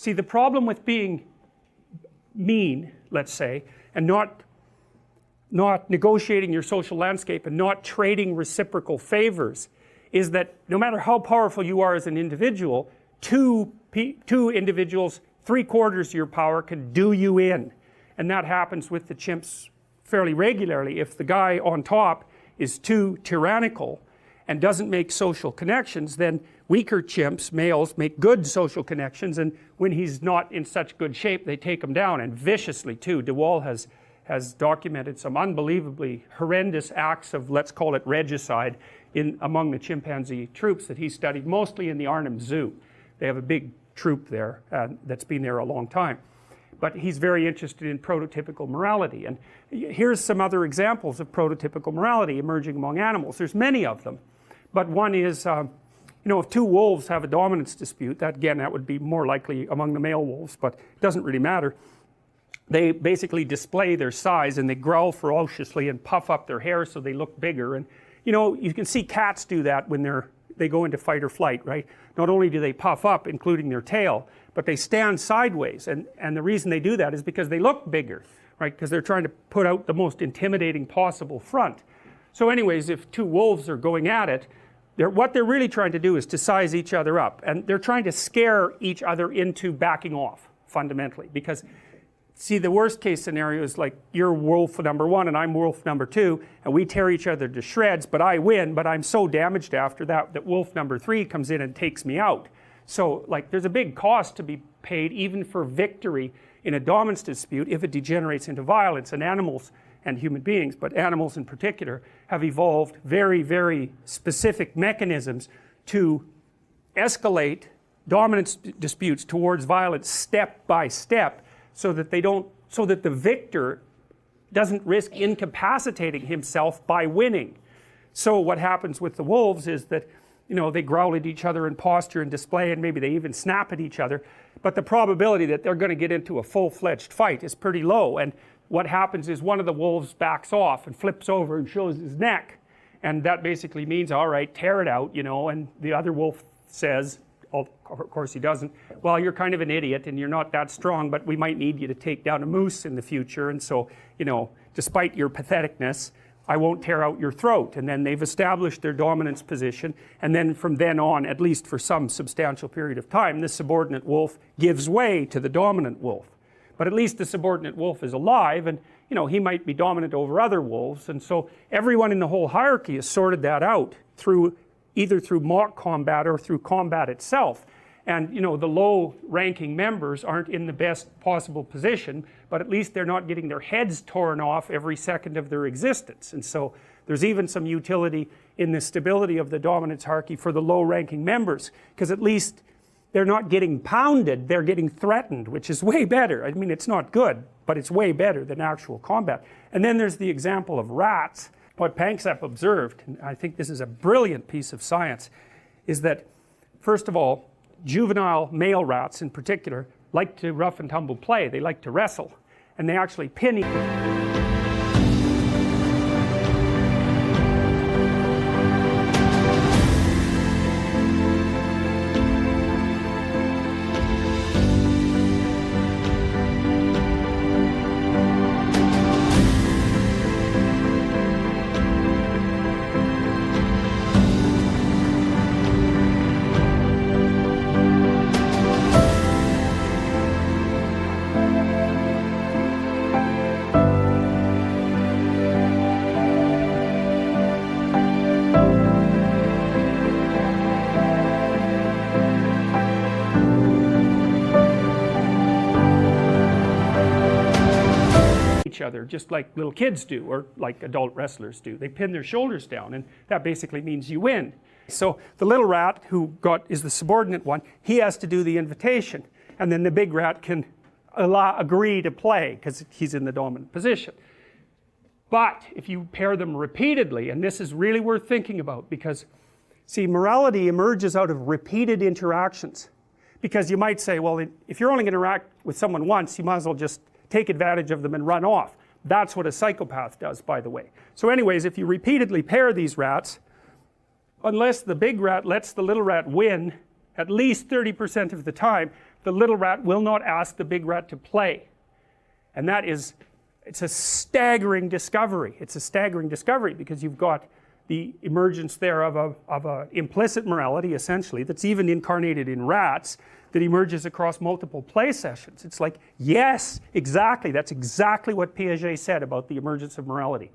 See, the problem with being mean, let's say, and not negotiating your social landscape and not trading reciprocal favors is that no matter how powerful you are as an individual, two individuals, 3/4 of your power can do you in. And that happens with the chimps fairly regularly. If the guy on top is too tyrannical and doesn't make social connections, then weaker chimps, males, make good social connections, and when he's not in such good shape they take him down, and viciously too. DeWall has documented some unbelievably horrendous acts of, let's call it regicide, among the chimpanzee troops that he studied, mostly in the Arnhem Zoo. They have a big troop there that's been there a long time. But he's very interested in prototypical morality, and here's some other examples of prototypical morality emerging among animals. There's many of them, but one is, you know, if two wolves have a dominance dispute, that would be more likely among the male wolves, but it doesn't really matter. They basically display their size and they growl ferociously and puff up their hair so they look bigger. And you know, you can see cats do that when they go into fight or flight, right? Not only do they puff up, including their tail, but they stand sideways, and the reason they do that is because they look bigger, right? Because they're trying to put out the most intimidating possible front. So anyways, if two wolves are going at it, what they're really trying to do is to size each other up, and they're trying to scare each other into backing off, fundamentally. Because see, the worst case scenario is like you're wolf number 1 and I'm wolf number 2, and we tear each other to shreds, but I win, but I'm so damaged after that wolf number 3 comes in and takes me out. So like there's a big cost to be paid even for victory in a dominance dispute if it degenerates into violence. And animals and human beings, but animals in particular, have evolved very, very specific mechanisms to escalate dominance disputes towards violence step by step, so that the victor doesn't risk incapacitating himself by winning. So what happens with the wolves is that, you know, they growl at each other in posture and display, and maybe they even snap at each other, but the probability that they're going to get into a full-fledged fight is pretty low. And what happens is one of the wolves backs off and flips over and shows his neck, and that basically means, all right, tear it out, you know. And the other wolf says, of course he doesn't, well, you're kind of an idiot and you're not that strong, but we might need you to take down a moose in the future, and so, you know, despite your patheticness, I won't tear out your throat. And then they've established their dominance position, and then from then on, at least for some substantial period of time, the subordinate wolf gives way to the dominant wolf. But at least the subordinate wolf is alive, and you know, he might be dominant over other wolves, and so everyone in the whole hierarchy has sorted that out either through mock combat or through combat itself. And you know, the low ranking members aren't in the best possible position, but at least they're not getting their heads torn off every second of their existence. And so there's even some utility in the stability of the dominance hierarchy for the low ranking members, because at least they're not getting pounded, they're getting threatened, which is way better. I mean, it's not good, but it's way better than actual combat. And then there's the example of rats. What Panksepp observed, and I think this is a brilliant piece of science, is that, first of all, juvenile male rats in particular like to rough and tumble play. They like to wrestle, and they actually pin each other. Other, just like little kids do, or like adult wrestlers do. They pin their shoulders down, and that basically means you win. So the little rat who is the subordinate one, he has to do the invitation, and then the big rat can agree to play because he's in the dominant position. But if you pair them repeatedly, and this is really worth thinking about, because see, morality emerges out of repeated interactions. Because you might say, well, if you're only going to interact with someone once, you might as well just take advantage of them and run off. That's what a psychopath does, by the way. So anyways, if you repeatedly pair these rats, unless the big rat lets the little rat win at least 30% of the time, the little rat will not ask the big rat to play. And that is, it's a staggering discovery. It's a staggering discovery because you've got the emergence there of a implicit morality, essentially, that's even incarnated in rats, that emerges across multiple play sessions. It's like, yes, exactly, that's exactly what Piaget said about the emergence of morality.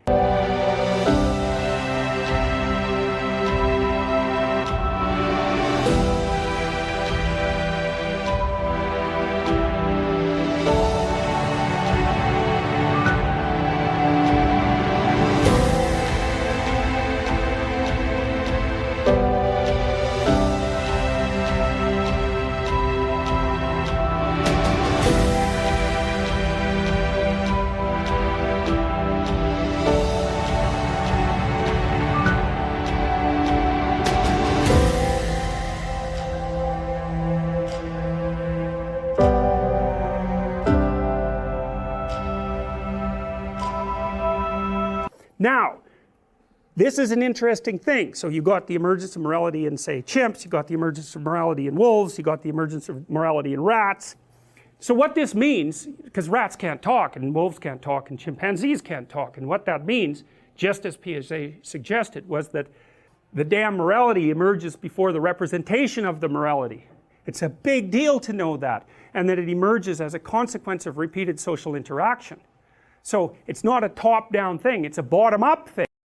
Now, this is an interesting thing. So you got the emergence of morality in, say, chimps, you got the emergence of morality in wolves, you got the emergence of morality in rats. So what this means, because rats can't talk, and wolves can't talk, and chimpanzees can't talk, and what that means, just as Piaget suggested, was that the damn morality emerges before the representation of the morality. It's a big deal to know that, and that it emerges as a consequence of repeated social interaction. So it's not a top-down thing, it's a bottom-up thing.